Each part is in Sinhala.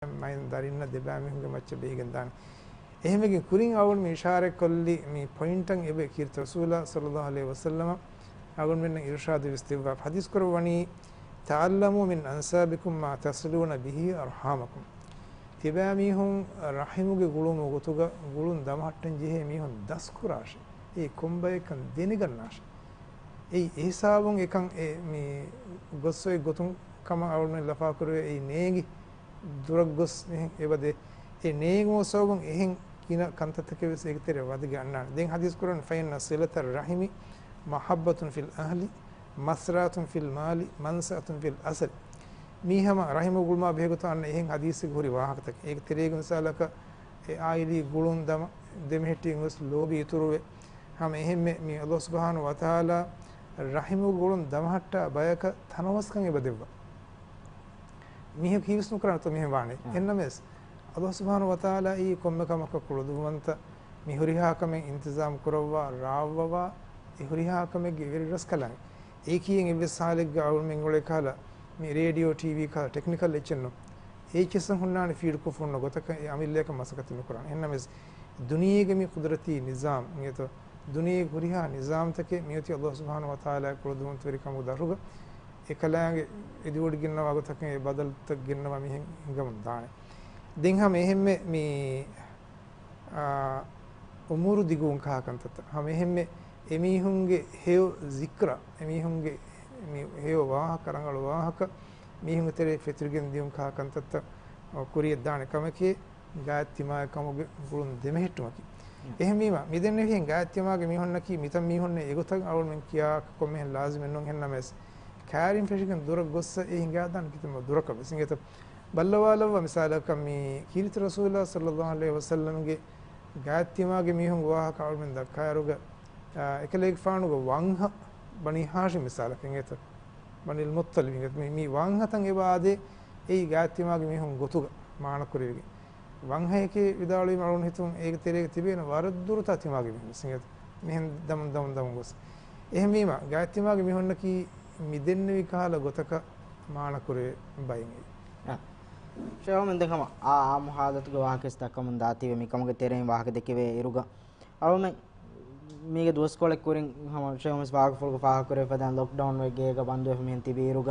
මයින් දරින්න දෙබෑමිහුගේ මච්ච බේගෙන් දාන එහෙමකින් කුරින් අවුන් මේ ඉෂාරේ කොල්ලි මේ පොයින්ටන් එබේ කීර්ත රසූලා සල්ලල්ලාහු අලයිහි වසල්ලම අවුන් මෙන්න ඉර්ෂාද් විස්තිවා හදීස් කරවණි තඅල්ලමු මින් අන්සාබිකුම් මා තස්ලුන බිහි අර්හාමකුම් තිබෑමිහුන් රහිමුගේ ගුළුම ගොතුග ගුළුන් දමහට්ටන් ජෙහෙ මිහුන් දස්කුරාෂ ඒ කොම්බයකන් දෙනිගන්නාෂ ඒ හිසාබුන් එකන් මේ ගොස්සොයි ගොතුන් කම අවුන් ලෆා කරුවේ ඒ නේගි දුරගොස් එබදේ ඒ නේගෝ සෝබන් එහෙන් කින කන්තතක වෙස ඒකතර වද ගන්නා දැන් හදීස් කුරාන් ෆයින් සිලතර රහිමි මහබ්බතුන් ෆිල් අහලි මස්රාතුන් ෆිල් මාලි මන්සාතුන් ෆිල් අසල් මීහම රහිම ගුල්මා බෙහෙගතන්න එහෙන් හදීස් ගුරි වාහකතක ඒක තෙරේගන සලක ඒ ආයිලි ගුළුන් දම දෙමෙහෙටින් උස් ලෝභී ඉතුරුවේ හැම එහෙන් මේ අල්ලාහ් සුබ්හානහු වතාලා රහිම ගුළුන් දමහට්ට බයක තනවස්කම් එබදෙව්වා මිහ කීවිස්නු කරන තෝ මෙහෙ වානේ එන්නමස් අල්ලාහ් සුබ්හානහු වතාලා ඊ කොම්මකමක කුළුදුවන්ත මිහුරිහාකමෙන් ඉන්තිසාම් කරවවා රාවවා ඉහුරිහාකමෙ ගෙවිරි රස්කලන් ඒකියෙන් ඉවසාලෙක් ගාවුල් මෙන්ගොලේ කාලා මේ රේඩියෝ ටීවී කාලා ටෙක්නිකල් එච්චන්නෝ ඒකසන් හුන්නානි ෆීඩ් කො ෆොන්න ගොතක අමිල්ලේක මසකතිනු කරන එන්නමස් දුනියේගේ මේ කුදරති නිසාම් නියත දුනියේ ගුරිහා නිසාම් තකේ මියති අල්ලාහ් සුබ්හානහු වතාලා කුළුදුවන් තරිකම දරුග එකලෑගේ එදිවඩ ගෙන්නවා ගොතක ඒ බදල්ත ගෙන්නවා මෙහෙන් ගමන් දානේ දෙන් හැම එහෙම මේ උමුරු දිගුන් කහකන්තත හැම එහෙම එමිහුන්ගේ හේව zikra එමිහුන්ගේ මේ හේව වාහක රංගල වාහක මිහුන් තෙරේ ෆිත්‍රගෙන් දියුන් කහකන්තත කුරිය දානේ කමකේ ගාත්තිමා කමගේ ගුරුන් දෙමෙහෙට්ටුමකි එහෙම මීම මිදෙන්නේ හින් ගාත්තිමාගේ මිහොන්න කි මිතම් මිහොන්න ඒගොතන් අවුල් මෙන් කියා කොමෙන් ලාසිම නොන් හෙන්නමස් කාරින් ෆෙෂිකන් දුර ගොස්ස ඒ හිඟාදන් කිතම දුරක බසින්ගත බල්ලවාලව මිසාලක මේ කීර්ත රසූලා සල්ලල්ලාහු අලයිහි වසල්ලම්ගේ ගාත්තිමාගේ මිහුන් වාහක අවුල් මෙන් දක්කාරුග එකලෙක් ෆානුග වංහ බනි හාෂිම් මිසාලකෙන් එත බනිල් මුත්තලිබ් මේ වංහතන් එවාදේ ඒ ගාත්තිමාගේ මිහුන් ගොතුග මානකුරේගේ වංහයකේ විදාලුයි මරුන් හිතුන් ඒක තෙරේක තිබෙන වරදුරු තතිමාගේ මිහුන් සිංගත මෙහෙන් දම් ගොස් එහෙම වීම ගාත්තිමාගේ මිහුන්න කී මිදෙන්න විකාල ගොතක මානකුරේ බයින්ගේ ශේවමෙන් දෙකම ආ මුහාදතුක වාහකස් දක්කම දාතිව මිකමගේ තෙරෙන් වාහක දෙකේ ඉරුග අවම මේක දුවස් කොලෙක් කුරින් හම ශේවමස් වාහක ෆොල්ක වාහක කරේ පදන් ලොක්ඩවුන් වේගේක බන්දු එෆමෙන් තිබී ඉරුග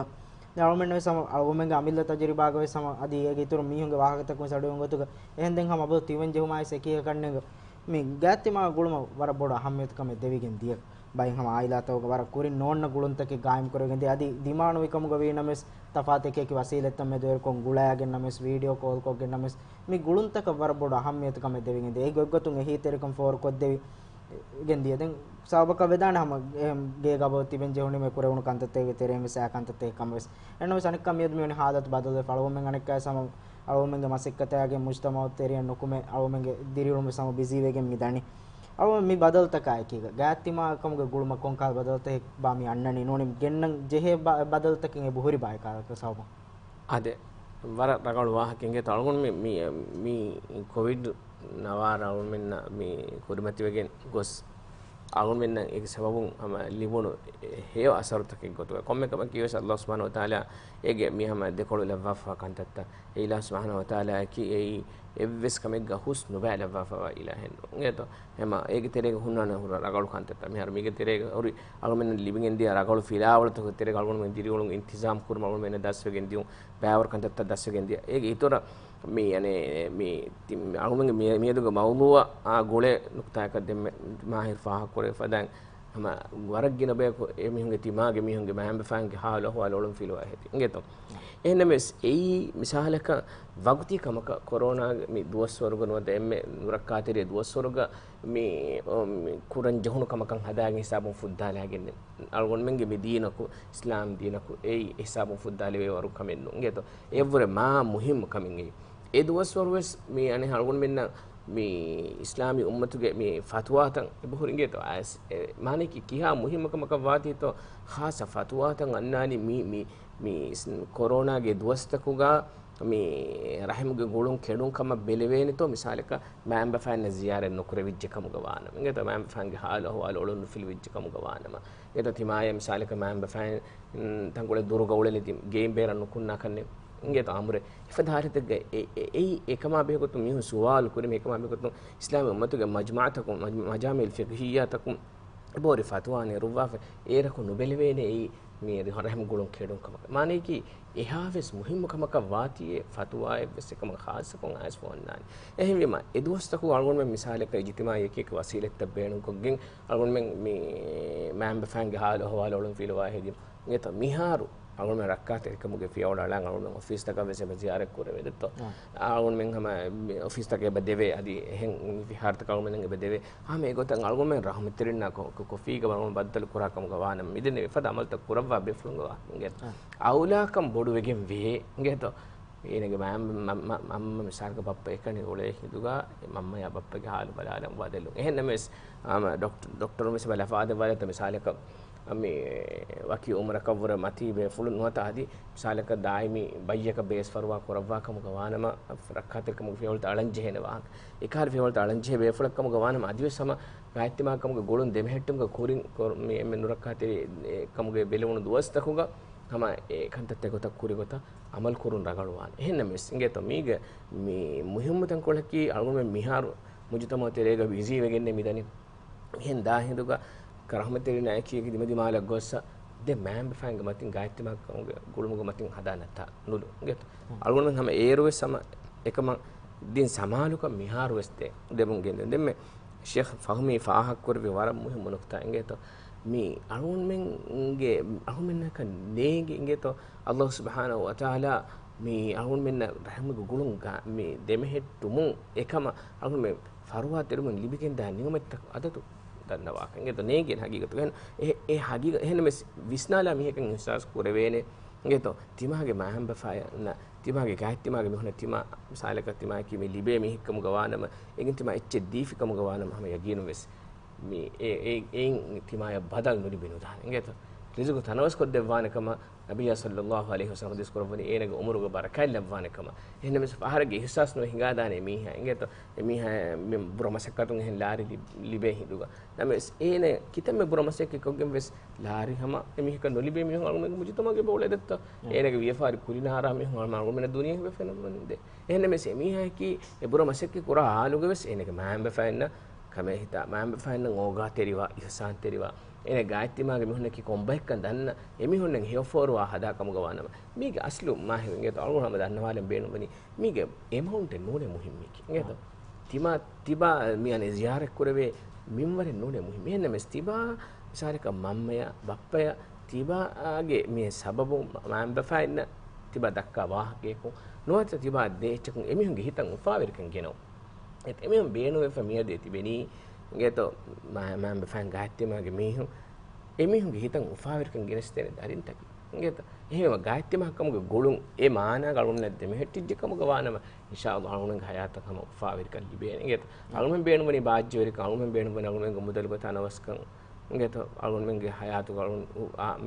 අවමෙන් වේ සම අවමෙන් අමිල්ල තජරිබාග වේ සම අදී ඒගේ ඉතුරු මීහුන්ගේ වාහකතක සඩුවන් ගොතුක එහෙන් දෙන් හම අබෝ තිවෙන් ජෙහුමායි සකිය කන්නේ මේ ගාත්තිමා ගුළුම වර බොඩ අහම්මියතකම දෙවිගෙන් දිය බයි හම ආයිලාතවක වර කුරින් නොන්න ගුළුන්තකේ ගායම් කරගෙන දී අදී දිමාණු විකමුග වේනමස් තෆාතකේ කි වසීලත්තම් මේ දෙවර කොන් ගුලායගෙන නමස් වීඩියෝ කෝල් කොගෙන නමස් මේ ගුළුන්තක වර බොඩ අහම්මියතකම දෙවිගෙන් දී ඒ ගොග්ගතුන් එහි තෙරකම් ෆෝර් කොත් දෙවි ගෙන් දී දැන් සාබක වේදාන හම ගේ ගබෝ තිබෙන් ජෙහුනි මේ කුරවුණු කන්තතේ විතරේ මේ සෑකන්තතේ කමස් එන්නම සනිකම් යද මේ හාදත් බදල ෆලවමෙන් අනෙක්කය සම අවමෙන්ගේ මසික්කතයාගේ මුජ්තමාවත් තෙරියන් නොකුමේ අවමෙන්ගේ දිරියුම සම බිසි වෙගෙන් මිදණි අව මේ බදල්තකයි කීක ගාත්තිමා කමුගේ ගුළුම කොන්කාල් බදල්තේ බාමි අන්නනි නෝනි ගෙන්නන් ජෙහෙ බදල්තකින් ඒ බොහරි බයකාරක සවම අද වර රගල වාහකෙන්ගේ තලගොන් මේ කොවිඩ් නවාරවුන් මෙන්න මේ කුරුමැතිවගෙන් ගොස් අලුන් මෙන්න ඒක සබබුන් අම ලිබුණු හේව අසරුතකෙන් ගොතුව කොම්මකම කියවස අල්ලාහ් සුබ්හානහු වතාලා ඒගේ මිහම දෙකොළ ලවෆා කන්තත්ත ඒලා සුබ්හානහු වතාලා කි ඒ එවස් කමෙක් ගහුස් නොබෑ ලවෆා ඉලාහෙන් නේද එම ඒගේ තෙරේක හුන්නන හුර රගලු කන්තත්ත මෙහර මේගේ තෙරේක හරි අලුන් මෙන්න ලිබින්ගෙන් දිය රගලු ෆිලාවලත තෙරේක අලුන් මෙන්න දිරිවලුන් ඉන්තිසාම් කුරුම අලුන් මෙන්න දස්වගෙන් දියු බෑවර් කන්තත්ත දස්වගෙන් දිය ඒගේ ඊතොර මේ යනේ මේ අලුන්ගේ මියදුගේ මවුමුව ආ ගොලේ නුක්තායක දෙම මාහිර් ෆාහ කොරේ ෆදන් hama waragina be ko e mihunge timage mihunge mahambe fange haalo ho alolum filo aheti ngeto enemes ei misalaka wagti kamaka corona mi duwaswaruga no demme nurakkatere duwaswaruga mi kuran jahunu kamakan hadagen hisabun fuddala hagenne algon menge mi dinaku islam dinaku ei hisabun fuddala we waru kamennu ngeto evure ma muhim kamen e duwaswaruwes mi ane algon menna mi islami ummatuge mi fatwatan iburinge to as mane ki kiha muhimmakama wati to khasa fatwatan annani mi corona ge duwastakuga mi rahimuge gulun kedun kama beleveni to misalaka mamba fan ziyare nokure wijje kamuga wana ngeta mamba fan ge hala ho ala olun fil wijje kamuga wana ma eta timaya misalaka mamba fan tangole duruga uleni game beran nukunna kanne ingeto amure ifadaharitege ei ekama begotu mihu suwal kurim ekama begotu islam ummatuge majma'atakum majamil fiqhiyatakum bori fatwane ruwafe eraku nubelevene ei me rahim gulun kedun kama mane ki ehaves muhimmu kamaka watiye fatwa evs ekama khas kon as wonnani ehimma edustaku algon men misale ka ijtima ek wasilet tabbenun koggen algon men me mambe fange halo hawalolun filwa hedi ngeta miharu algon men rakkate ekamuge fiawla lan algon men office taka vese ziyaret kore vedetto algon men hama office taka bedeve adi hen vihar taka algon men bedeve ha me gotan algon men rahmetirinna ko figa algon baddal kura kam gawana midene fada amal tak kurawwa beflunga nget aula kam bodu wegen ve ngeto enege mamma misarga bappa ekani ole hiduga mamma ya bappa ge halu balalam wadelu ehenne mes doctor mes bala faade wala ta misale ka ami waki umra kawra mati be fulun nota adi misalaka daimi bayyaka base farwa korawwa kam gawanama rakhater kam fiol talanje henewa ekar fiol talanje be fulak kam gawanama adiwe sama gaittima kam golun demhettum ga kurin me nurakate kam ge belewunu duwastakuga hama ekantatte gota kuri gota amal kurun ragalwan ehenne mes ingeto mige mi muhimmatan kolaki algun me miharu mujtama terega busy wegenne midani hen da hinduga karahmateri naikiyege dimadi malak gossa de mambe fanga matin gaittima kamge gulumuga matin hadanata nulu ngeto algun men hama eruwe sama ekama din samaluka miharu weste debun gende demme sheikh fahmi faahak kurbi wara muhim nukta ngeto mi algun men nge algun men kan nege ngeto Allah subhanahu wa ta'ala mi algun men rahmugo gulunga mi demehettumu ekama algun men farwa terumun libiken da niumet adatu dannawa ngeto negen hagigatu hen e hagiga hen mes visnala mi heken ihsas kurevene ngeto timage mahamba faya na timage gaittimage mihuna tima misalaka tima ki mi libe mi hekam gawanama egin tima ecce difikam gawanama hama yaginu mes mi e timaya badal nuri binu dan ngeto rizugo tanawas ko devwane kama nabiya sallallahu alaihi wasallam hadis korvani enega umurugo barakal labwane kama enne mes faharage ihsas no hinga dane mi ha ngeto mi ha bromasakatun hen lari libe hiduga names ene kitame bromasek kogem ves lari hama mi ka no libe mi hon alme mujtamage bole detta enega wiefari kulinara mi hon alma alme duniya be fenamande enne mes mi ha ki e bromasek kura aluge ves enega maambe faenna kame hita maambe faenna ngoga teriwa ihsan teriwa ene gaittimage mihunne ki kombaikkan danna emihunnen heoforwa hada kam gawanama mige aslu ma hewengeto algun hama dannawalen beenu bani mige amount nune muhimmi ki ngeto tiba mi ane ziyaret kurave minware nune muhimmi enne mes tiba misareka mammaya bappaya tiba age mi sababu maamba fainna tiba dakka wahake ko noata tiba deechakun emihunge hitan ufaawerikan geno et emihun beenu e famiya de tibeni ngeto maamba fain gaittimage mihun emihunge hitan ufaawerikan genestene darin taki ngeto ehema gaittima kamuge golun e maana galun nadde me hettijje kamuge wanama inshallah alun hayata kama ufaawerikan libene ngeto alun beenu bani baajje weri alun beenu bani alun mudal bata nawaskan ngeto alun menge hayatu galun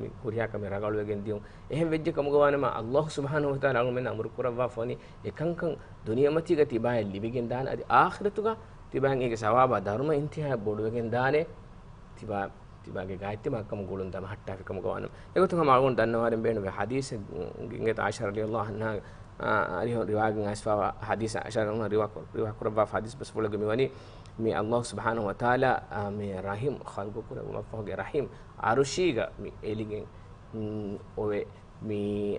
mi kuriya kamera galu gen diun ehem vejje kamuge wanama allah subhanahu wa taala alun men amru kurawwa foni ekankan duniya mati gati baay libigen dana adi akhiratuga tiban ege sawaba dharma intiha boduwegen dane tibage gaittima kam golun dama hatta kam gawana egotu kam algon dannawaren beenu be hadith nget aisha radhiyallahu anha ari riwagen asfa hadith aisha riwa kurba hadith bas bolage mi wani mi allah subhanahu wa taala mi rahim khalqu kura ma foge rahim arushiga mi eligen owe mi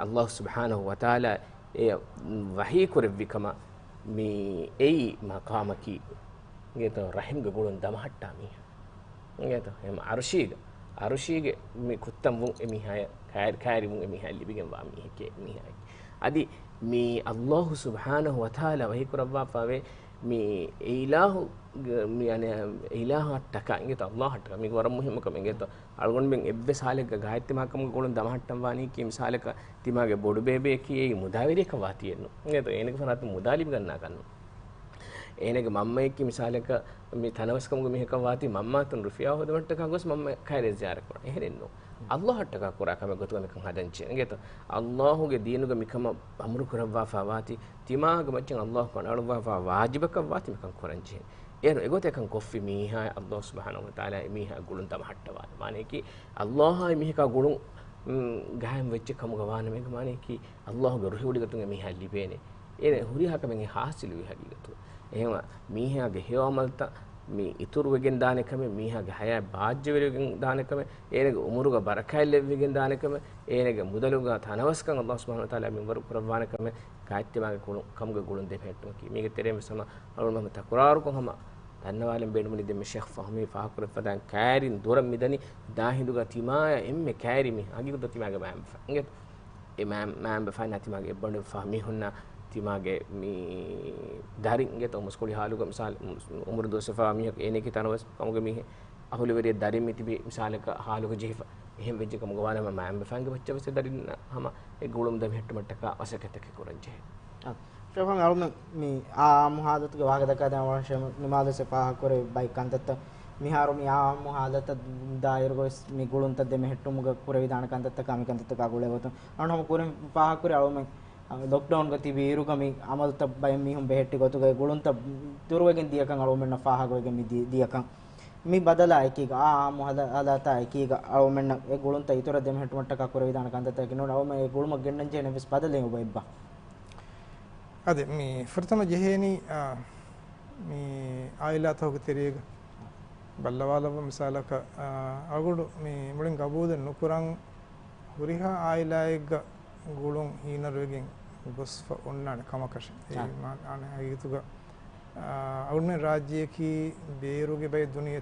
allah subhanahu wa taala e wahi kurbi kama mi ei maqamaki ngeto rahim ge golun dama hatta mi ngeto em arushige mi kuttam won emi haya kaari won emi halli bigen wa mi heke mi hay adi mi allah subhanahu wa taala wahi kurabba fawe mi ilahu mi ane ilahu taka ngeto allah taka mi waram muhim kam ngeto algon ben ebbe saleka gaittima kam golun dama hattam wani ki misaleka timage bodu bebe ki ei mudaviri ka watiyenno ngeto eneke fanat mudali ganna kanno enege mamma ki misaleka mi tanawaskam me heka wati mamma tun rufiya hodamට ka gos mamma kaire ziyara kora eherenno allah taka kora kame gotu me kan hadanche ngeto allah ge deenuga mikama amru kurawwa fawati timaga machin allah kon alwa fa wajibaka wati me kan koranje eno egote kan koffi miha allah subhanahu wa taala miha gulun tam hattawa mane ki allah miha ka gulun ගහම් වෙච්ච කම ගවාන මේක මානේ කි අල්ලාහ්ගේ රුහුඩි ගතුන් මේ හැලි බේනේ ඒ හුරිහක මෙන් හාසිලු විහගිගතු එහෙම මීහාගේ හේවමල්ත මේ ඉතුරු වෙගෙන් දාන එකම මීහාගේ හය බාජ්‍ය වෙගෙන් දාන එකම ඒනගේ උමුරුග බරකයිල් වෙගෙන් දාන එකම ඒනගේ මුදලුග තනවස්කම් අල්ලාහ් සුබ්හානහු වතාලා මින් වරු ප්‍රවාන කම කායිත්‍යමාගේ කුණු කම්ගේ ගුණ දෙපැට්ටු කි මේක තෙරෙම සම අලුල් මම තකුරාරු කොහම දන්නවාලෙන් බෙඩමුනි දෙම ෂේඛ් ෆහමි ෆාකුර ෆදන් කෑරින් දොර මිදනි දාහිඳුග තිමාය එම්මේ කෑරිමි අගිගුද තිමාගේ මෑම් ෆංගෙත් ඒ මෑම් බෆයි නැතිමාගේ බණ්ඩ ෆහමි හුන්නා තිමාගේ මේ දරින් ගෙත මුස්කොලි හාලුක මිසාල උමර දොසෆා මිහ එනේ කි තනවස් කමුගේ මිහ අහුල වෙරිය දරින් මිතිබි මිසාලක හාලුක ජීෆ එහෙම වෙජ්ජ කමුගේ වල මම මෑම් බෆංගේ බච්චවසේ දරින් හම ඒ ගුළුම් දම හෙට්ට මට්ටක අසකතක කරංජේ شوفان علوم مي عام حالت کے واقع دکا دیں ورش نماز سے پاہ کرے بائی کانتت මිහාරු මේ ආම හාලත දායර ගොස් මේ ගුළුන්ත දෙම හෙට්ටු මුග කුරේ විදාන කන්තත් කාමි කන්තත් කාගුලේ වත අනහම කුරේ පහ කුරේ අවම ලොක්ඩවුන් ගති වීරු කමි අමල්ත බය මිහුම් බෙහෙට්ටි ගොතු ගේ ගුළුන්ත තුරුවගෙන් දියකන් අවමෙන්න පහ ගොගෙන් මි දියකන් මි බදලා එකීග ආම හාලත එකීග අවමෙන්න ඒ ගුළුන්ත ඊතර දෙම හෙට්ටු මට්ටක කුරේ විදාන කන්තත් කිනෝ අවම ඒ ගුළුම ගෙන්නන් ජේ නෙවිස් බදලෙන් ඔබෙබ්බා අද මේ ෆර්තම ජෙහෙනි මේ ආයිලාත හොක තෙරේග බල්ලවාලව මිසාලක අගුඩු මේ මුලින් ගබූද නුකුරන් හුරිහා ආයිලායක ගුළුන් හීනරෙගෙන් ගොස්ෆ ඔන්නාන කමකෂ ඒ මාන අයිතුග අවුන්නේ රාජ්‍යකී බේරුගේ බයි දුනිය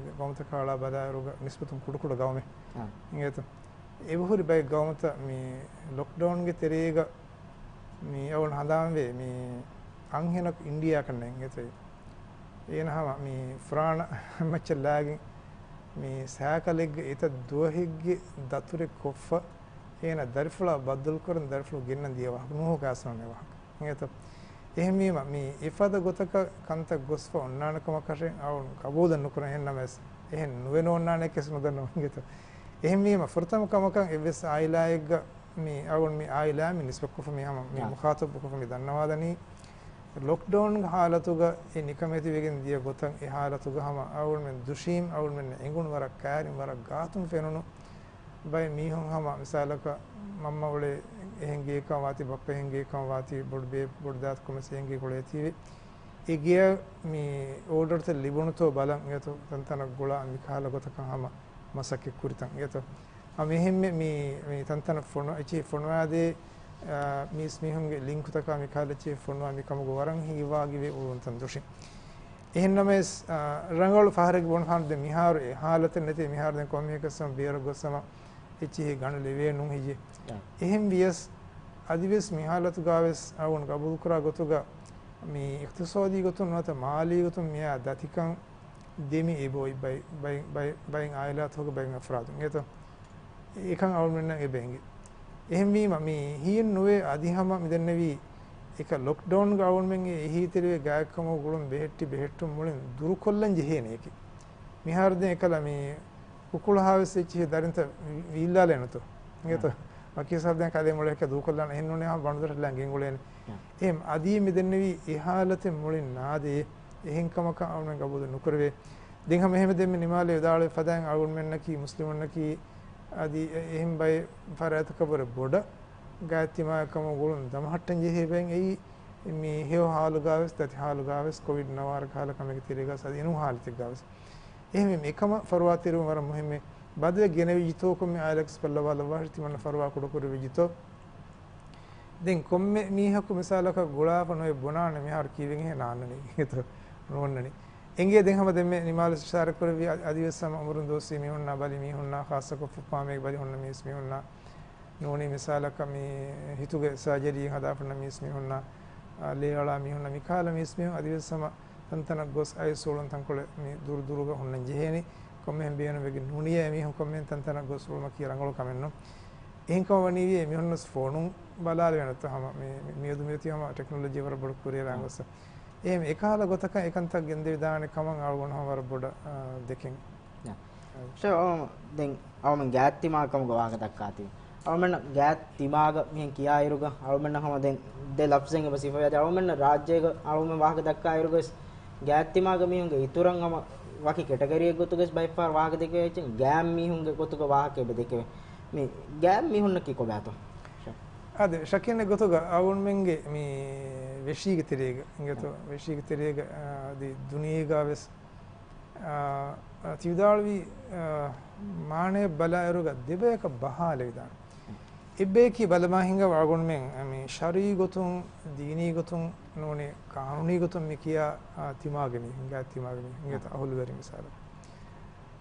ගවමත කාලා බදාරුග නිස්බතුම් කුඩු ගවමේ ඉංගේත ඒ බහුරි බයි ගවමත මේ ලොක්ඩවුන් ගේ තෙරේග මේ අවුන් හදාම් වේ මේ අංහෙනක් ඉන්දියා කන්නේ ඉංගේතේ එනහම මේ ෆ්‍රාණ මච්චලාගෙන් මේ සෑකලෙග් ඒත දුවහිග්ගේ දතුරේ කොෆ එන දර්ෆලා බද්දල් කරන් දර්ෆලු ගෙන්න දියවා මොහො කාසනනවා නේත එහෙමීම මේ ඉෆද ගොතක කන්ත ගොස්ෆ ඔන්නානකම කෂෙන් අවුන් කබෝද නුකර එන්නමස් එහෙන් නුවෙන ඔන්නානේ කෙස් නොදන්නවා නේත එහෙමීම ෆර්තම කමකන් එවස් ආයිලායග මේ අවුන් මේ ආයිලා මිනිස් කොෆ මෙහම මේ මුඛාතබ කොෆ මේ දන්නවාදනි ලොක්ඩවුන් හාලතුග ඒ නිකමැති වෙගෙන් දිය ගොතන් ඒ හාලතුග හම අවුල් මෙන් දුෂීම් අවුල් මෙන් එඟුන් වරක් කෑරින් වරක් ගාතුම් ෆෙනුනු බයි මීහුන් හම මිසාලක මම්ම වලේ එහෙන්ගේ කම වාති බප්ප එහෙන්ගේ කම වාති බොඩ් බේ බොඩ් දාත් කොමසෙන්ගේ කොලේ තීවි ඒ ගිය මේ ඕඩර් ත ලිබුණතෝ බලන් යතෝ තන්තන ගොලා මිකාල ගොතක හම මසකෙ කුරිතන් යතෝ මෙහෙම මේ තන්තන ෆොන එචි ෆොනවාදේ මිස් මිහුන්ගේ ලින්ක් තක මිකාලචි ෆොනවා මිකම ගවරන් හීවාගේ වේ උන් තන්දුෂි එහෙන්නමස් රංගවල ෆහරක බොන් හන්ද මිහාර හාලත නැති මිහාර දැන් කොමියකසම් බියර ගොසම එචි ගණ ලෙවේ නුන් හිජි එහෙම් වියස් අදිවස් මිහාලතු ගාවස් අවුන් ගබුල් කරා ගොතුගා මේ ඉක්තසාදී ගොතුන් නැත මාලී ගොතුන් මියා දතිකන් දෙමි ඒබෝයි බයි ආයලාත් හොග බයි අෆරාදු නේත ඒකන් අවුන් මෙන්න ඒ බෙන්ගි එහෙම වීම මේ හීන් නොවේ අධිහම මිදෙන්නවි එක ලොක්ඩවුන් ගවර්න්මන්ට් ගේ එහිතරේ ගායකම ගුළුම් බෙහෙට්ටු මුලින් දුරු කොල්ලන් ජෙහෙනේකි මිහාරදෙන් එකලා මේ කුකුල හාවසෙච්චි දරින්ත විල්ලාලෙනතෝ නේත වකීසල් දැන් කලේ මොලේක දු කොල්ලන් එන්නුනේ හම් බණුදර ලංගෙන් ගුලෙන් එහෙම අදී මිදෙන්නවි එහාලතේ මුලින් නාදේ එහෙන් කමක අවුන් ගබුද නුකරවේ දෙන් හැම එහෙම දෙන්නේ නිමාලේ දාලේ ෆදන් අවුන් මෙන්නකි මුස්ලිමුන්නකි आदि එහෙම බයි ෆරාත කබර බොඩ ගාතිමා කම ගුළුන් දමහට්ටන් ජෙහෙබෙන් එයි මේ හේව හාලු ගාවස් තති හාලු ගාවස් කොවිඩ් නවාර කාල කමක තිරේගස් අද එනු හාලිත ගාවස් එහෙම මේකම ෆරවා තිරු වර මුහිමේ බදේ ගෙනවි ජිතෝ කොම ඇලෙක්ස් පල්ලවල වහති මන ෆරවා කුඩ කුර විජිතෝ දෙන් කොම්මේ මීහකු මිසාලක ගොලාපනොය බොනානේ මිහාර කීවෙන් එහෙ නාන්නනේ හිත නෝන්නනේ එංගේ දෙන් හැම දෙන්නේ නිමාල ශාර කරවි අදිවසම අමරුන් දෝසී මිහුන්නා බලි මිහුන්නා ખાસක ෆුපාමේ බලි හොන්න මිස් මිහුන්නා නෝනි මිසාලක මේ හිතුගේ සර්ජරි හදාපන්න මිස් මිහුන්නා ලේවලා මිහුන්නා මිකාල මිස් මිහු අදිවසම තන්තන ගොස් අයිසෝලන් තන්කොල මේ දුරු දුරුග හොන්න ජෙහෙනි කොම්මෙන් බේන වෙගි නුනිය මිහු කොම්මෙන් තන්තන ගොස් වල කිය රංගල කමෙන්නෝ එහෙන්කම වණීවි මිහුන්නස් ෆෝනුන් බලාල වෙනත හැම මේ මියදු මියතියම ටෙක්නොලොජි වර බඩ කුරිය රංගස එහෙම එකහල ගොතක එකන්තක් ගෙන්ද විදානේ කමන් ආවගොනම වර බොඩ දෙකෙන් දැන් අවමන් ගෑත්තිමාකම ගවාක දක්කාති අවමන් ගෑත්තිමාග මෙන් කියා ඉරුග අවමන් හැම දැන් දෙ ලෆ්සෙන් ඔබ සිෆ යද අවමන් රාජ්‍යයක අවමන් වාහක දක්කා ඉරුග ගෑත්තිමාග මිහුන්ගේ ඉතුරුන් අම වකි කැටගරිය ගොතුගස් බයිෆාර් වාහක දෙකේ ගෑම් මිහුන්ගේ ගොතුක වාහක එබ දෙකේ මේ ගෑම් මිහුන්නකි කොබෑතෝ අද ශකියන ගොතග අවුන් මෙන්ගේ මේ වෙශීග තිරේග ඉගත වෙශීග තිරේග දී දුනීගාවෙස් තිවිදාල්වී මානය බලායරුග දෙබයක බහාලෙවිදාන ඉබ්බේකි බලමාහිංග වගුන් මෙන් මේ ශරී ගොතුන් දීනී ගොතුන් නොනේ කානුනී ගොතුන් මේ කියා තිමාගමි හිංගා තිමාගමි හිංගත අහුළු වෙරි මිසාල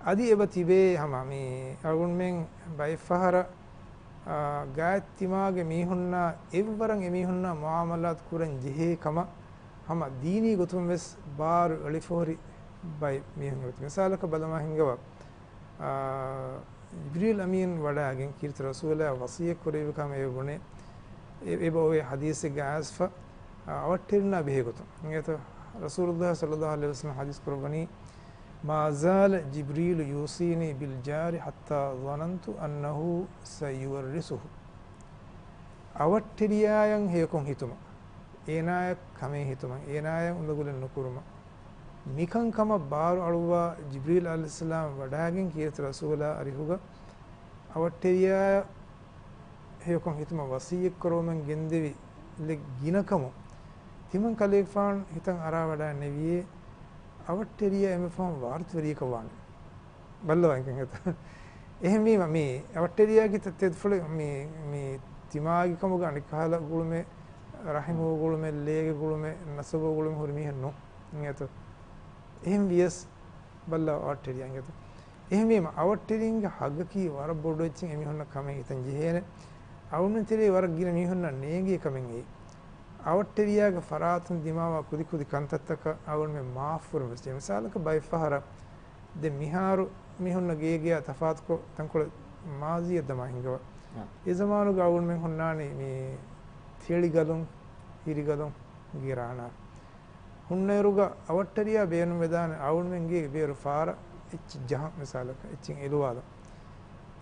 අදි එබ තිබේ හම මේ වගුන් මෙන් බයිෆහර ගායත්තිමාගේ මීහුන්නා එව්වරන් එමීහුන්නා මුආමලාත් කුරන් ජෙහේ කම හම දීනී ගොතුන් වෙස් බාර් අලිෆෝරි බයි මීහුන්ගත මිසාලක බලමාහිංගව ජිබ්‍රීල් අමීන් වඩාගෙන් කීර්ති රසූලා වසිය කුරේවකම ඒ ගුණේ ඒ බොවේ හදීස් ගාස්ෆ අවට්ටිරනා බෙහෙගොතු එත රසූලුල්ලාහ සල්ලල්ලාහු අලයිහි වසල්ලම් හදීස් කරවනි මා زال ජිබ්‍රීල් යූසීනි බිල් ජාරි හත්තා ظننت أنه سيورثه අවට්ටිරියායන් හේකොන් හිතුම ඒනාය කමේ හිතුම ඒනාය උඳගුලෙන් නුකුරුම මිකං කම බාරු අලුවා ජිබ්‍රීල් අලයිහිස්සලාම් වඩාගෙන් කීර්ති රසූලා අරිහුග අවට්ටිරියා හේකොන් හිතුම වසියෙක් කරෝමෙන් ගෙන්දෙවි ලෙ ගිනකම තිමන් කලේෆාන් හිතන් අරා වඩා නෙවියේ අවට්ටිරියා එමෙෆාන් වාර්තවරියක වාන බල්ලවන්කන් හිත එහෙම මේ අවට්ටිරියාගේ තෙත්ෆල මේ තිමාගේ කම ගන්න කහලා ගුළුමේ රහිමෝ ගුළුමේ ලේගේ ගුළුමේ නසබෝ ගුළුමේ හොරමි හෙන්නෝ නියත එහෙම වියස් බල්ලා අවට්ටිරියන් හිත එහෙම මේ අවට්ටිරින්ගේ හග්ගකී වර බොඩොච්චින් එමිහොන්න කමෙන් හිතන් ජීහෙන අවුන්තරේ වර ගින මිහොන්න නේගේ කමෙන් ඒ අවට්ටිරියාගේ ෆරාතුන් දිමාවා කුදි කුදි කන්තත්තක අවුන් මේ මාෆුරු මෙස්ටි මිසාලක බයිෆහර දෙ මිහාරු මිහොන්න ගේගියා තෆාත්කෝ තංකොල මාසිය දමහිංගව ඒ zamaanu ගවුන් මෙන් හොන්නානේ මේ තියලි ගලුන් හිරි ගලුන් ගිරානා ಹುಣ್ಣೇರುಗ ಅವಟ್ಟರಿಯ ಬೇನು ಮೆದಾನ ಅವಣ್ಮೆಂಗೆ ಬೇರು ಫಾರ ಎಚ್ಚಿ ಜಹ ಮಿಸಾಲಕ ಎಚ್ಚಿಂಗ್ ಎಲುವಾದ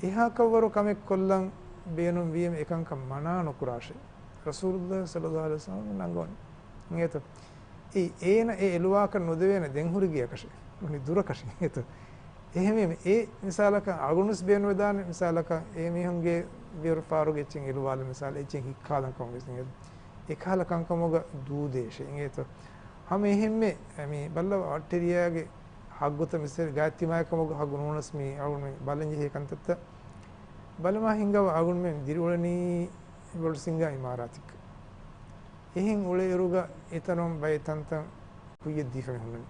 ಇಹಾಕವರು ಕಮೆ ಕೊಲ್ಲಂ ಬೇನು ವಿಯಂ ಏಕಂಕ ಮನಾನು ಕುರಾಶೆ ರಸೂಲುಲ್ಲಾಹ ಸಲ್ಲಲ್ಲಾಹು ಅಲೈಹಿ ವಸಲ್ಲಂ ನಂಗೋನ್ ಇಂಗೇತ ಈ ಏನ ಎ ಎಲುವಾಕ ನುದೆವೇನ ದೆಂಹುರಿಗಿಯ ಕಶೆ ಉನಿ ದುರ ಕಶೆ ಇಂಗೇತ එහෙම ඒ මිසාලක අගුණුස් බේන වදාන මිසාලක ඒ මිහුන්ගේ බියර ෆාරුගේ එච්චින් එලුවාල මිසාල එච්චින් හික්කාලන් කොංගෙස් නේ ඒකාල කංකමොග දූ දේශේ इंगेත हम එහෙම්මේ මේ බල්ල අට්ටරියාගේ හග්ගොත මිසල් ගාත්තිමායකමොග හගුණුනස් මේ අගුණ බලන්ජි හේකන්තත් බලමා හිංගව අගුණ මේ දිරුවලනී වල සිංගා ඉමාරාතික එහෙන් උලේ රුග ඊතනම් බයතන්ත කුය දීෆම හොන්නේ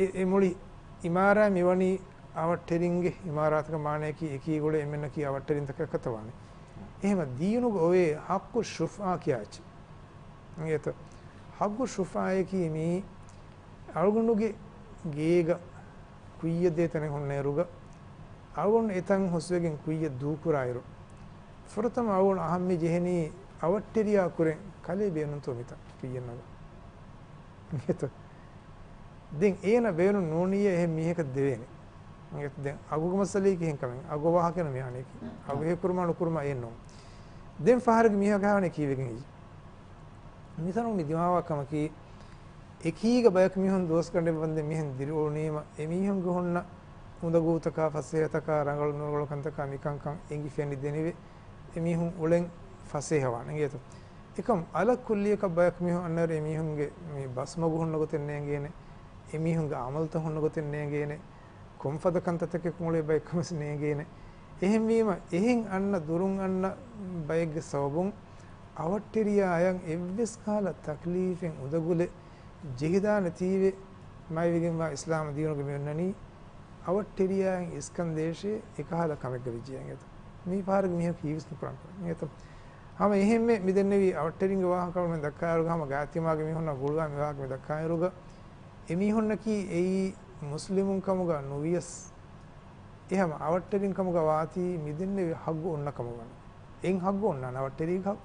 ඒ මොලි ඉමාරා මෙවනි අවට්ටරින්ගේ ඉමාරාතක මානයකී එකී ගොඩ එමෙන්න කී අවට්ටරින් තක කතවන්නේ එහෙම දීනුග ඔය හක්කු ෂුෆා කියාචි इंगेत हग्गु शुफायकी मी अळगुंडुगे गेग कुय्य देतने होन्नेरुग अळगुंड एतं हुस्वेगिन कुय्य दूकुरायरु फुरतम अळगुंड अहम्मि जेहनी අවට්ටිරියා කුරෙන් කලේ බේනුන් තොමිත පියනග इंगेत දෙන් ඒන බේනු නෝනිය එහෙ මිහක දෙවෙනි इंगेत දෙන් අගුග මසලී කිහෙන් කමෙන් අගව වහකන මිහානේ අගු හේ කුරුමාණු කුරුමා එන්නෝ දෙන් ෆහරග මිහ ගාවනේ කීවෙකින් මිසනු නිදිමාවකම කී එකීග බයක මිහුන් දෝස් කණ්ඩේ වන්දේ මිහෙන් දිරෝණීම එමිහුන් ගොන්න මුදගූතක ෆසේතක රංගල නෝගල කන්තක මිකංකම් එංගි ෆෙනි දෙනිවේ එමිහුන් උලෙන් ෆසේහවන නේද එකම් අල කුල්ලියක බයක මිහුන් අන්නර එමිහුන්ගේ මේ බස්ම ගොන්න ගොතෙන් නේගේනේ එමිහුන්ගේ අමල්ත හොන්න ගොතෙන් නේගේනේ කොම්ෆද කන්තතක කුමලේ බයකමස් නේගේනේ එහෙන් වීම එහෙන් අන්න දුරුන් අන්න බයගේ සවබුන් අවට්ටිරියායන් එව්විස් කාල තක්ලීෆෙන් උදගුලේ ජිහිදාන තීවේ මයිවිගෙන් වා ඉස්ලාම දිනුගේ මෙන්නනි අවට්ටිරියායන් ඉස්කන් දේශේ එකහල කමෙක් විජයන් එත මේ පාරක මිහ කීවිස් නුකරන් එත හැම එහෙම මිදෙන්නේවි අවට්ටිරින්ගේ වාහකවල මෙ දක්කායරු ගම ගාතිමාගේ මිහොන්න ගුල්ගා මෙවාක මෙ දක්කායරුග එමිහොන්න කී එයි මුස්ලිමුන් කමුග නොවියස් එහෙම අවට්ටිරින් කමුග වාති මිදෙන්නේවි හග්ගු ඔන්න කමුග එන් හග්ගු ඔන්න අවට්ටිරිග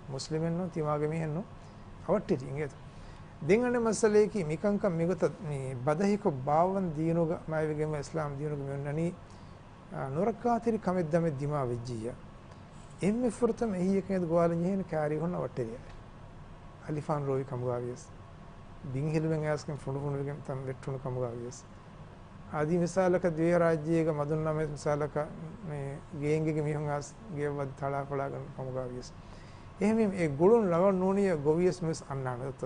මුස්ලිමෙන්නෝ තිමාගේ මිහෙන්නෝ අවට්ටිරි इंगेत දෙංගන මසලේකි මිකංකම් මිගත මේ බදහික බාවන් දීනුග මයිවිගෙම ඉස්ලාම් දීනුග මෙන්නනි නොරකාතිරි කමෙද්දම දිමා වෙජ්ජිය එම්මෙ ෆුර්තම එහියකෙද ගෝලන් යහෙන කාරි හොන්න වට්ටිරිය අලිෆාන් රෝවි කමුගාවියස් බින්හිලුවෙන් ඇස්කම් ෆුණු ෆුණුගෙන් තම් වෙට්ටුණු කමුගාවියස් ආදි මිසාලක ද්වේ රාජ්‍යයක මදුන් නම් මිසාලක මේ ගේංගෙගේ මිහුන් ආස් ගේවත් තලා පලාගෙන කමුගාවියස් එහෙම මේ ගුළුන් ලව නෝනිය ගොවියස් මිස් අන්නානත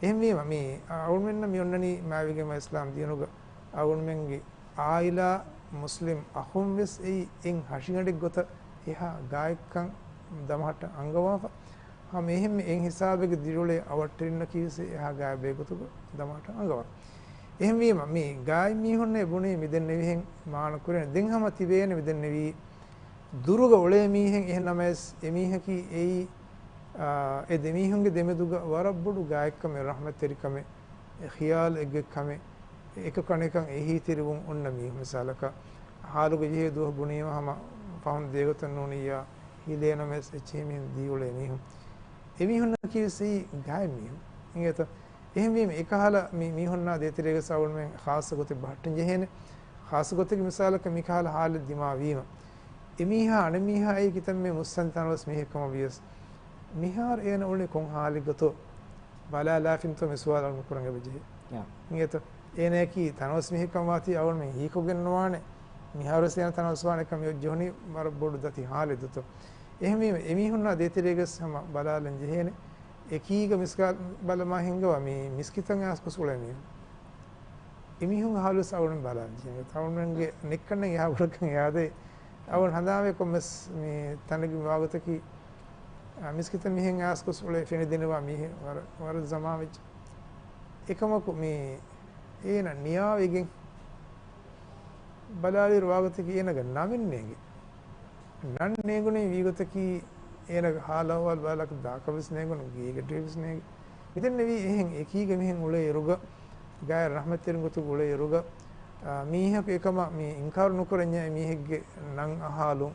එහෙම මේ අවුන් මෙන්න මියොන්නනි මාවිගේ ඉස්ලාම් දිනුග අවුන් මෙන්ගේ ආයිලා මුස්ලිම් අහුම් වෙස් එන් හෂිඟඩෙක් ගොත එහා ගායකන් දමහට අංගවාප හම එහෙම එන් හිසාබෙක දිරුලේ අවට්ටින්න කීසේ එහා ගාය බේගතුක දමහට අංගවා එහෙම මේ ගාය මීහොන්නේ බුනේ මිදෙන් නෙවිහෙන් මාන කුරෙන දෙන්හම තිබේන මිදෙන් නෙවි දුරුග ඔලේ මීහෙන් එහෙනමස් එමීහකි ඒ දෙමීහුන්ගේ දෙමෙදුග වරබ්බුඩු ගායකම රහමතරිකම ඛියාල් එග්ගකම එක කණේකන් එහි තිරුම් ඔන්න මී මිසාලක හාලුගේ ජීහ දුහ බුනේම හම පවුන් දේගතන් නෝනියා හිලේනමස් එචීමින් දීවලේ මීහු එමීහුන්න කීසී ගාය මීහු ඉංගත එහෙම එකහල මීහුන්නා දේතිරේක සවුන් මෙන් ખાસ ගොතේ බහට්ටන් ජෙහෙන ખાસ ගොතේ මිසාලක මිකහල හාල දිමා වීම එමීහා අනමීහා ඒ කිතම් මේ මුස්සන්තනවස් මිහකම වියස් මිහාර එන උනේ කොන් හාලි ගතෝ බලා ලාෆින්තෝ මෙසුවාල මුකුරංග බෙජේ ඉංගත එනේකි තනවස් මිහකම වාති අවුන් මෙන් හීකොගෙන්නවානේ මිහාරස් යන තනවස් වානේ කම යොජ්ජෝනි මර බොඩු දති හාලි දතෝ එහෙම එමීහුන්නා දේතිරේක සම බලාලන් ජෙහෙන එකීග මිස්කා බලමා හින්ගවා මේ මිස්කිතන් ආස්පසුලේ මේ එමීහුන් හාලුස් අවුන් බලාන් ජේ තවුන්ගේ නෙක්කන්න යා උරකන් යාදේ අවුන් හදාවේ කොමස් මේ තනගි වාගතකි මිස්කිත මිහෙන් ආස්පසුලේ ෆෙනි දිනවා මිහ වර සමා වෙච්ච එකමක මේ ඒන නියාවෙගෙන් බලාලි වාගතකි එනග නමින්නේගේ නන්නේ ගුණේ විගතකි එන හාලවල් බලක් දාකවිස් නේගුණ ගීගටිවිස් නේ ඉතින් නෙවි එහෙන් එකීග මෙහෙන් උලේ රුග ගාය රහමතින් ගොතු උලේ රුග මීහක එකම මේ ඉන්කාර නුකරඤ්ඤ මීහෙක්ගේ නං අහාලුන්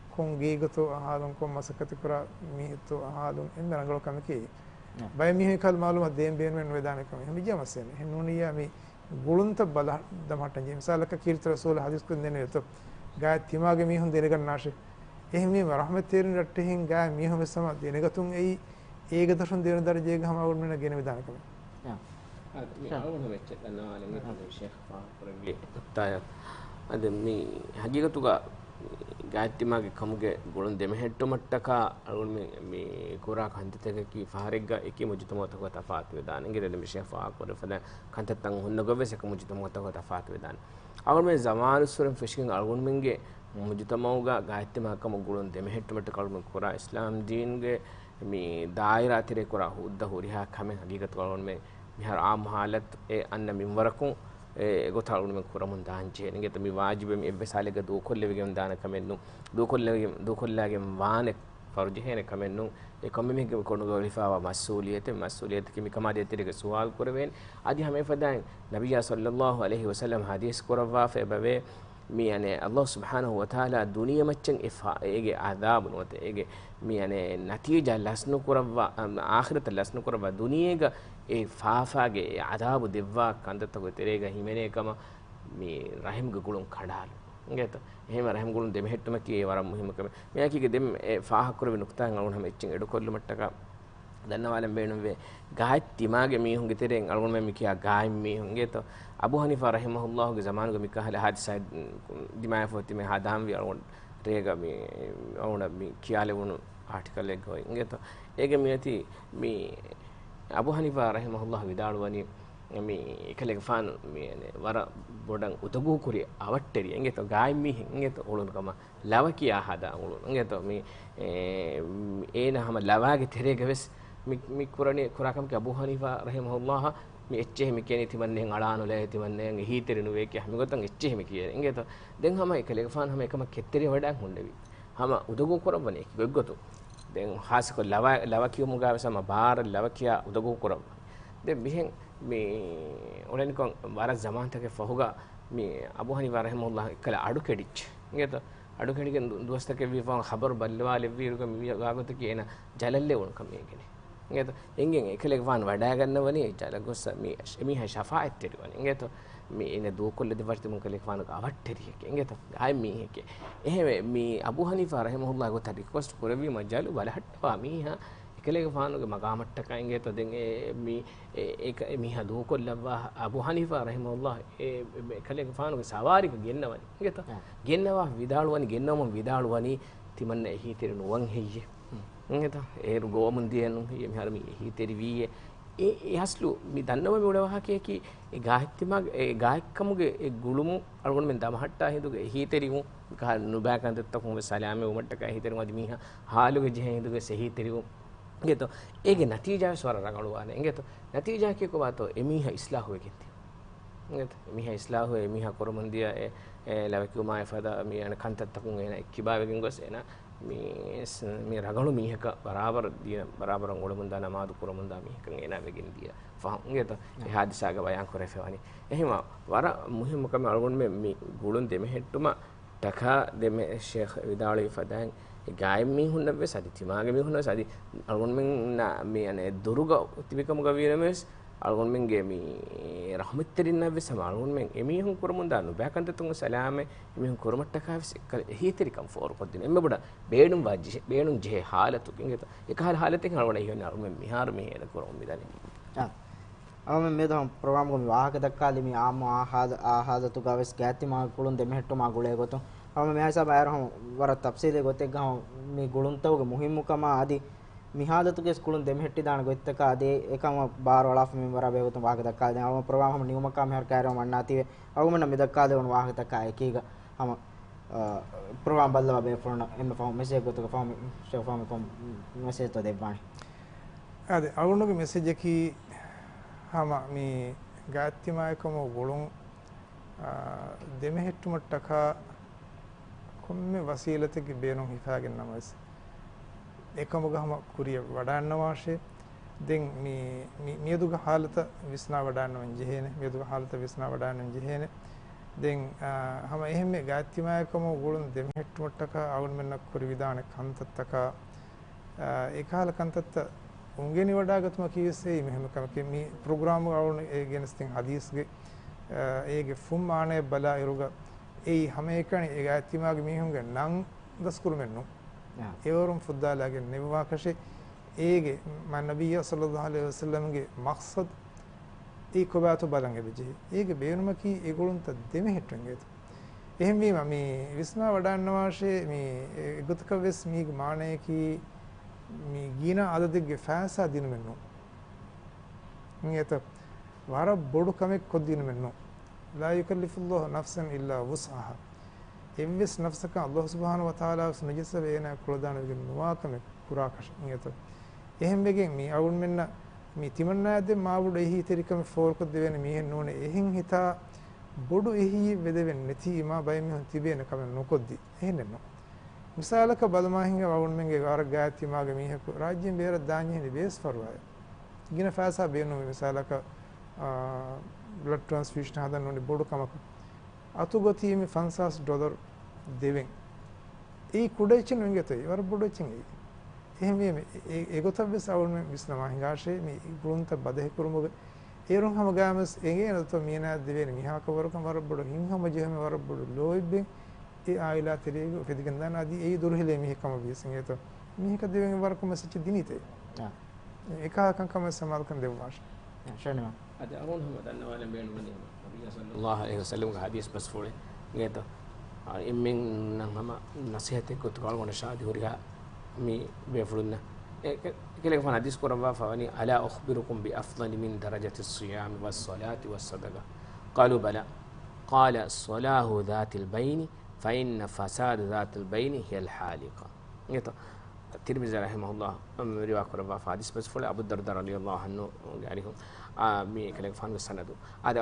කොන් ගීගතෝ අහාලුන් කොන් මසකති කරා මීහතෝ අහාලුන් එන්න රංගල කමකේ බය මීහ කල් මාලුම දේම් බේන් වෙන වේදාන කම එහෙම ජමසෙන් එහෙන් නුනියා මේ ගුළුන්ත බල දමහට ජෙමසලක කීර්ත රසූල හදිස් කුන් දෙනේ යත ගාය තිමාගේ මීහුන් දෙනගන් නාෂේ එහෙම රහමත් තේරෙන රට්ටෙන් ගා මියහම සම දෙනගතුන් ඒක දර්ශන දෙන දරජේ ගහම අවුල් වෙන ගෙන විදාන කම යා මේ අවුල් වෙච්ච දන්නවාලෙන් මේ ෂේඛ් පාපරගේ උත්තාය අද මේ හජිගතුගා ගායත්තිමාගේ කමුගේ ගොළුන් දෙමහෙට්ටු මට්ටක අවුල් මේ කුරා කන්තතක කි ෆාරෙග්ග එකි මුජතමතක තෆාත් වේදාන ඉංග්‍රීසි මේ ෂේඛ් පාපර ෆද කන්තතන් හොන්න ගොවෙසක මුජතමතක තෆාත් වේදාන අවුල් මේ zamanusuren fishing අවුල් මෙන්ගේ මුජතමෝගා ගායත්තිමාකම ගොළුන් දෙමහෙට්ටු කලුම කුරා ඉස්ලාම් දීන්ගේ මේ දායරා තිරේ කුරා හුද්ද හොරිහා කම හගීගත වලොන් මේ මිහර ආම් حالت ඒ අන්න මින්වරකුන් ඒ ගොතලුන මේ කුරමුන් දාංචේ නිගෙත මේ වාජිබ මේ එබ්බසාලෙක දෝකොල්ලෙවිගෙන් දාන කමෙන්නු දෝකොල්ලාගේ වානේ ෆර්ජිහෙන කමෙන්නු ඒ කොම්මෙගේ කොණු ගලිෆාවා මස්ූලියත කිමි කමාදිය තිරේ සුවාල් කරවෙන් আদি හැම ෆදාන් නබියා සල්ලල්ලාහු අලයිහි වසල්ලම් හදීස් කරවා ෆෙබවේ මියනේ අල්ලාහ් සුබ්හානහු වතාලා දුනිය මච්චන් ඒගේ ආදාබ නොත ඒගේ මියනේ නතිජා ලස්නු කරවා ආඛිරත ලස්නු කරවා දුනියේග ඒ ෆාෆාගේ ආදාබ දෙවවා කන්දතක තෙරේග හිමනේකම මේ රහිම්ග ගුළුන් කඩාල නේද එහෙම රහිම් ගුළුන් දෙමෙහෙට්ටම කී වරම් මුහිමකම මෙයාකීගේ දෙම් ෆාහ කරවෙ නුක්තාන් අලුන් හැම එච්චින් එඩකොල්ල මට්ටක දන්නවාලම් බේනුවේ ගායත් තිමාගේ මීහුන්ගේ තෙරෙන් අලුන් මෙමි කියා ගායම් මීහුන්ගේ තෝ Abu හනිෆා රහිමහුල්ලාහ්ගේ zamanuge mikahal hadisa dimaya foti me hadam wi alon rega mi awna mi kiyale wonu article එක goy ngeto ege mi mi abu hanifa rahimahullah vidalu wani mi ekale fan mi wara bodan utugu kuri avatteri ngeto gaay mi ngeto olun kama lava kiya hada olun ngeto mi ena hama lavage terege wes mi kurani kurakam ke abu hanifa rahimahullah මේ එච්චෙහෙම කියන්නේ තිමන්නේ අලානුලේ තිමන්නේ හීතරිනු වේ කිය හැම ගොතන් එච්චෙහෙම කියේ ඉංගේත දැන් හැම එකලෙක ෆාන් හැම එකම කෙත්තරේ වඩා හොන්නවි හැම උදගු කරවන්නේ ගොග්ගතු දැන් හාස්ක ලව කියමු ගාව සම බාර ලව කියා උදගු කරව දැන් මිහෙන් මේ ඔලෙන්කොන් වර ජමාන්තකේ ෆහුගා මේ අබු හනිෆා රහිමහුල්ලාහ කල අඩු කෙඩිච් ඉංගේත අඩු කෙඩිගෙන් දුවස්තකේ විෆාන් ખબર බල්වාලේ වීරුක මිය ගාගත කියන ජලල්ලේ වුණ කම ඒකනේ ngeto engen ekale wan wada ganna wani jala gossa mi ha shafaat teri wani ngeto mi ene do kolle de varti mun kale wan ka watteri ke ngeto ay mi ke ehme mi abu hanifa rahimahullah go ta request korevi majalu wala hatta mi ha ekkelege faanuge maqamattaka ingeto den mi ek mi hadu kollava Abu Hanifa rahimahullah ekkelege faanuge sawari ke gennawani ingeto gennawa vidaluwani gennawam vidaluwani timanne hitirnu wan heyye ingeto eru gomundienu heyye mi harmi hiteri wiye haslu mi dannama mi udawa ki e gaahittima e gaahikkamuge e gulumu algon men damahatta hinduge hiteri ka nubakantattakun salame umattaka hiteri wadi miha haluge je hinduge se hiteri geto ege natija swara ragaluwane geto natija ki ko bato emiha islahu eketti geto emiha islahu emiha koromandia e lavekuma fada mi an kantattakun ena kibawegen gos ena mi ragalu mihaka barabar dia barabar ngolumunda namadu kurumunda mihkan ena vegen dia faham geto e hadisa ga bayan kore fewani ehima wara muhim kam algon me mi gulun deme hettuma taka deme sheikh vidali fadan gaim mi hunna be sadi timage mi hunna sadi algon men na mi ane duruga tibikam ga viremes algon men ge mi rahmatterin be sama algon men emi hun kurumunda nu bakante tun salame emi hun kurumatta ka hiteri kam for kodin emme boda beenum wajje beenum je halatu kingeta ekal halate kan algon ehon algon men mihar me eda kurum midani awmen medam program go mi wahaka dakkali mi amma ahadatu gaves gati ma kulun deme hetto ma gule goto awmen me hasa bayar hom war tafsile gote gam mi gulun tawge muhimmu kama adi mi hadatu ge kulun deme hetti dana goittaka ade ekama bar wala mi wara be goto wahaka dakkali den awmen program hom niuma kam her kairo manna tive awmen me dakkali on wahaka dakka ekiga hama program balla be forna emme fam message goto fam show fam message to devani ade awunuge message ki hama mi gaattimaykomo gulun deme hettumattaka komme wasilatege beenon hifagen namas ekamuga hama kuriya wadanna washe den mi mieduga halata visna wadanna jehene mieduga halata visna wadanna jehene den hama ehme gaattimaykomo gulun deme hettumattaka agun menna kuri vidane kantattaka ekala kantatta ungeni wadagatuma kiyese mehme kamke mi program awun e genestin hadis ge ege fumane bala iruga ei hame ekani ega atimage mihunge nan daskuru mennu eorum fuddalage nevwa kashe ege man nabiyya sallallahu alaihi wasallam ge maqsad e kobatu balange beje ege beenuma ki egolunta deme hetwenget ehmi mi visna wadanna washe mi gutaka ves mi maane ki mi gina adadege faasa dinu mennu ngeta wara bodu kamek kodinu mennu la yukallifullahu nafsan illa wus'aha evvis nafsaka Allah subhanahu wa ta'ala sunajisa beena kulodana gen nuwa kamek kurakash ngeta ehem begen mi awun menna mi timanna de maawudu ehi terikam for ko devene mi hen none ehin hita bodu ehi vedeven neti ma baymi hon tibena kamen nokoddi ehenno misalaka balmahinga wawun menge gar gaati maga miheku rajyem beera daanyeni bes farwaya gina faasa beenu misalaka blood transfusion hadan noni bodu kamaka atu goti mi $500 deven ei kudechin wengetoi war bodochin ei ehme egotabes awun me mislama hingashe mi gurunta badhe kurumuge erun hama gamas engena to mina deveni miha kawarukam war bodu hinhama jehme war bodu loibben e aila terege fedigandan adi ei durhile mi hekama bisingeto mi heka deven warkuma sach dinite eka kan kama samal kan devwash shana ada arun hama danna wala beenu ni nabiy sallallahu alaihi wasallam ka hadis bas fole ngeto immin nan hama nasihate ko to galgona shadi horiga mi be fulunna kele fana hadis ko rawa fawani ala ukhbirukum bi afdal min darajati as-siyam was-salati was-sadaqa qalu bala qala as-salahu dhati al-bayn فإن فساد ذات البين هي الحالقة. يتا الترمذي رحمه الله رواية كربا فحديث بس فل أبو الدرداء رضي الله عنه قالهم مي كلام فان السند هذا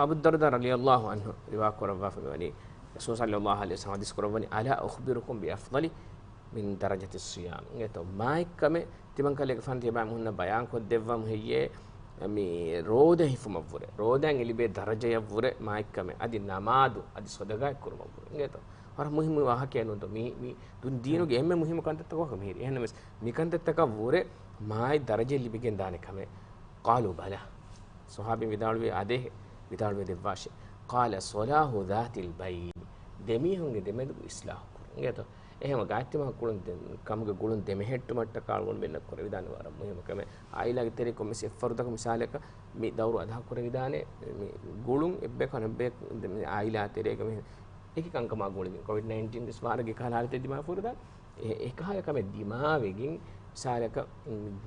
أبو الدرداء رضي الله عنه رواية كربا فبني رسول صلى الله عليه وسلم حديث كربا ألا أخبركم بأفضل من درجة الصيام. يتا ما كم تبان كلام فان تبان هنا بيان كود دفهم هي mi roda hifuma vure rodan elibe daraja ya vure maikame adi namadu adi sodaga kurma vure ngeto har muhimu wa kenu to mi dun dinu ge emme muhimu kantatta ko mi ehna mes mi kantatta ka vure mai daraja libigen dane kame qalu bala sahabi vidalwe ade vidalwe devashe qala salahu dhatil bayn demi hunge demedu islah ngeto එහෙම ගාත්‍යම කුළුන් කමග ගුළුන් දෙමෙහෙට්ටු මට්ට කාල්ගොන් වෙන්න කර විදාන වර මුහිම කම ආයිලාගේ තෙරේ කොම්මස් එෆරුදක මිසාලක මේ දවරු අදහ කර විදානේ මේ ගුළුන් එබ්බේ කනබ්බේ ආයිලා තෙරේක මේ ඒක කංකම ගුළුන් COVID-19 දස් වාරගේ කාලාලතේ දිමා ෆුරදා ඒකහය කම දිමාවෙකින් මිසාලක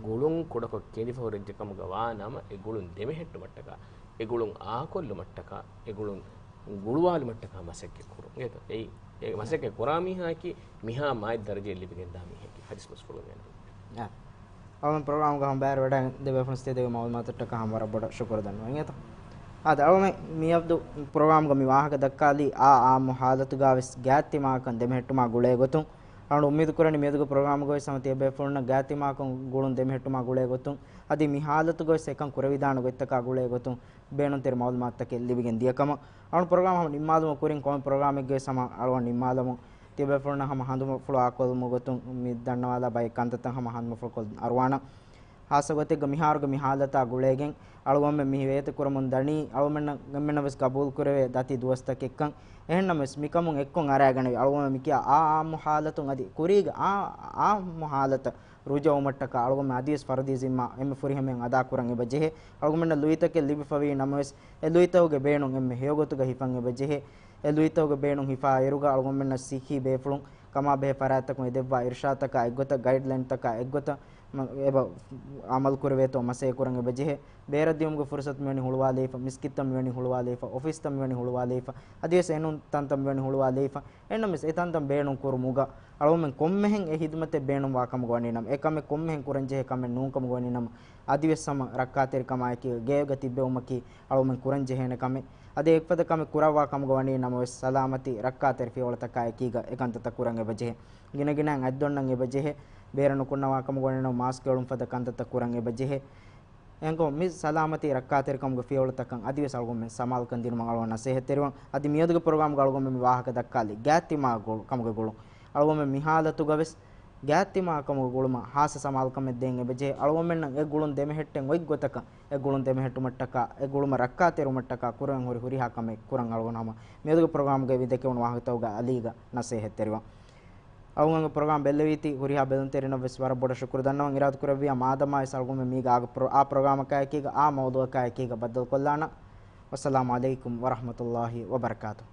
ගුළුන් කොඩක කෙලි ෆොරෙජ් කමග වානම ඒ ගුළුන් දෙමෙහෙට්ටු මට්ටක ඒ ගුළුන් ආකොල්ල මට්ටක ඒ ගුළුන් ගුළුවාලි මට්ටක මසෙක්ක කුරු ඒත ඒ මසෙක්ක කොරාමිහාකි මිහා මායි දරජෙ ලිබිගෙන් දාමිහාකි හදිස් මස්ෆුල වෙන ಅವನ ಪ್ರೋಗ್ರಾಮ್ ಗ ಬೇರೆ ಬೇಡ ದೇವೆ ಫನ್ಸ್ತೆ ದೇವೆ ಮಾಲ್ ಮಾತಟ್ಟ ಕ ಹಮರ ಬಡ ಶುಕ್ರ ದನ್ ವಂಗೇತ ಆದ ಅವಮೆ ಮಿಯಬ್ದು ಪ್ರೋಗ್ರಾಮ್ ಗ ಮಿ ವಾಹಕ ದಕ್ಕಾಲಿ ಆ ಮುಹಾಲತ್ ಗ ವೆಸ್ ಗ್ಯಾತಿ ಮಾಕನ್ ದೆಮೆ ಹೆಟ್ಟು ಮಾ ಗುಳೆ ಗೊತ್ತು ಅವನು ಉಮ್ಮೀದ್ ಕುರನಿ ಮೇದುಗ ಪ್ರೋಗ್ರಾಮ್ ಗ ಸಮತಿ ಬೆ ಫುಲ್ನ ಗ್ಯಾತಿ ಮಾಕನ್ ಗುಳುನ್ ದೆಮೆ ಹೆಟ್ಟು ಮಾ ಗುಳೆ ಗೊತ್ತು ಅದಿ ಮಿ ಹಾಲತ್ ಗ ಸೆಕನ್ ಕುರವಿದಾನ ಗೊತ್ತಕ ಗುಳೆ ಗೊತ್ತು ಬೇಣನ್ ತೆರ ಮಾಲ್ ಮಾತಕ್ಕೆ ಲಿಬಿಗೆನ್ ದಿಯಕಮ ಅವನ ಪ್ರೋಗ್ರಾಮ್ ಹಮ ನಿಮ್ಮಾದಮ ಕುರಿನ್ ಕೋನ್ ಪ್ರೋಗ್ರಾಮ್ ಗೆ ಸಮ ಅಳವ ನಿಮ್ಮಾದಮ තිබ ෆොල්න හම හඳුම ෆොලෝ ආකොල් මොගතුන් මි දන්නවාලා බයි කන්තතන් හම හඳුම ෆොල්කොල් අරවාන ආසගොතේ ගමිහාර්ග මිහාලතා ගුලේගෙන් අලුවම් මි වේත කුරමුන් දණි අලුමෙන්න ගම්මෙන්න වස් කබූල් කරවේ දති දුවස්තක එක්කන් එහෙන්නම මිකමුන් එක්කොන් අරගෙන අලුවම් මි කියා ආ මුහාලතුන් අදි කුරීග ආ මුහාලත රුජව මට්ටක අලුවම් අදීස් ෆරදීසිම්මා එම්ම ෆුරිහමෙන් අදා කුරන් එබජෙහෙ අලුවම්ෙන්න ලුයිතකේ ලිබිෆවි නමස් එ ලුයිතවගේ බේනුන් එම්ම හේගොතුග හිෆන් එබජෙහෙ එලුයිතවගේ බේනුන් හිෆා එරුග අලුවම්ෙන්න සිහි බේෆලුන් කමා බේ පරාතක එදෙව්වා ඉර්ෂාතක එග්ගොත ගයිඩ්ලයින් තක එග්ගොත එබ අමල් කරවේතෝ මසේ කුරන් එබජෙහෙ බේරදියුම්ගේ ෆුර්සත් මෙවනි හුළුවාලේෆ මිස්කිත්තම් මෙවනි හුළුවාලේෆ ඔෆිස් තම් මෙවනි හුළුවාලේෆ අදියස එනුන් තන්තම් මෙවනි හුළුවාලේෆ එන්නමිස් එතන්තම් බේනුන් කුරුමුග අලුවම්ෙන් කොම්මෙහෙන් එ හිදමතේ බේනුන් වාකම ගවණි නම් ඒකම කොම්මෙහෙන් කුරන්ජෙහෙ කම නූකම ගවණි නම් අදිවස්සම රක්කාතෙර කමයි ගේවග තිබෙවමකි අලුවම්ෙන් කුරන්ජෙහෙන කම ಅದೇ ಎಕ್ಪದ ಕಮೆ ಕುರವಾ ಕಮಗವಣಿ ನಮ ಸಲಾಮತಿ ರಕ್ಕಾತೆರ್ ಫಿಯೋಳತ ಕಾಯಕೀಗ ಏಕಂತ ಕುರಂಗೆ ಬಜೆ ಗಿನ ಗಿನ ಅದ್ದೊಣ್ಣಂಗೆ ಬಜೆ ಬೇರನು ಕುನ್ನವಾ ಕಮಗವಣಿ ನಮ ಮಾಸ್ಕ್ ಗಳಂ ಫದ ಕಂತ ಕುರಂಗೆ ಬಜೆ ಎಂಗೋ ಮಿ ಸಲಾಮತಿ ರಕ್ಕಾತೆರ್ ಕಮಗ ಫಿಯೋಳತ ಕಂ ಅದಿವೆ ಸಲ್ಗೊಮ್ಮೆ ಸಮಾಲ್ ಕಂದಿನ ಮಂಗಳವನ ಸೆಹೆ ತೆರುವಂ ಅದಿ ಮಿಯದುಗ ಪ್ರೋಗ್ರಾಮ್ ಗಳಗೊಮ್ಮೆ ಮಿ ವಾಹಕ ದಕ್ಕಾಲಿ ಗ್ಯಾತಿ ಮಾಗಳು ಕಮಗಗಳು ಅಳಗೊಮ್ಮೆ ಮಿಹಾಲತು ಗವೆಸ್ ಗ್ಯಾತಿ ಮಾಕಮ ಗುಳುಮ ಹಾಸ ಸಮಾಲ್ಕಮ ದೆಂಗೆ ಬಜೆ ಅಳವಮೆನ್ನ ಎ ಗುಳುನ್ ದೆಮೆ ಹೆಟ್ಟೆಂ ಒಯ್ ಗೊತಕ ಎ ಗುಳುನ್ ದೆಮೆ ಹೆಟ್ಟು ಮಟ್ಟಕ ಎ ಗುಳುಮ ರಕ್ಕಾ ತೆರು ಮಟ್ಟಕ ಕುರಂ ಹುರಿ ಹುರಿ ಹಾಕಮೆ ಕುರಂ ಅಳವನಮ ಮೇದುಗ ಪ್ರೋಗ್ರಾಮ್ ಗೆ ವಿದಕ್ಕೆ ಉನ ವಾಹತವಗ ಅಲೀಗ ನಸೆ ಹೆತ್ತೆರಿವ ಅವಂಗ ಪ್ರೋಗ್ರಾಮ್ ಬೆಲ್ಲವೀತಿ ಹುರಿ ಹಾ ಬೆದನ್ ತೆರಿನ ವಿಸ್ವರ ಬಡ ಶುಕ್ರ ದನ್ನವ ಇರಾದ ಕುರವಿಯ ಮಾದಮ ಸಲ್ಗುಮ ಮೀಗ ಆ ಪ್ರೋಗ್ರಾಮ್ ಕಾಯಕೀಗ ಆ ಮೌದು ಕಾಯಕೀಗ ಬದ್ದಲ್ ಕೊಲ್ಲಾನ ವಸ್ಸಲಾಮು ಅಲೈಕುಂ ವರಹಮತುಲ್ಲಾಹಿ ವಬರಕಾತು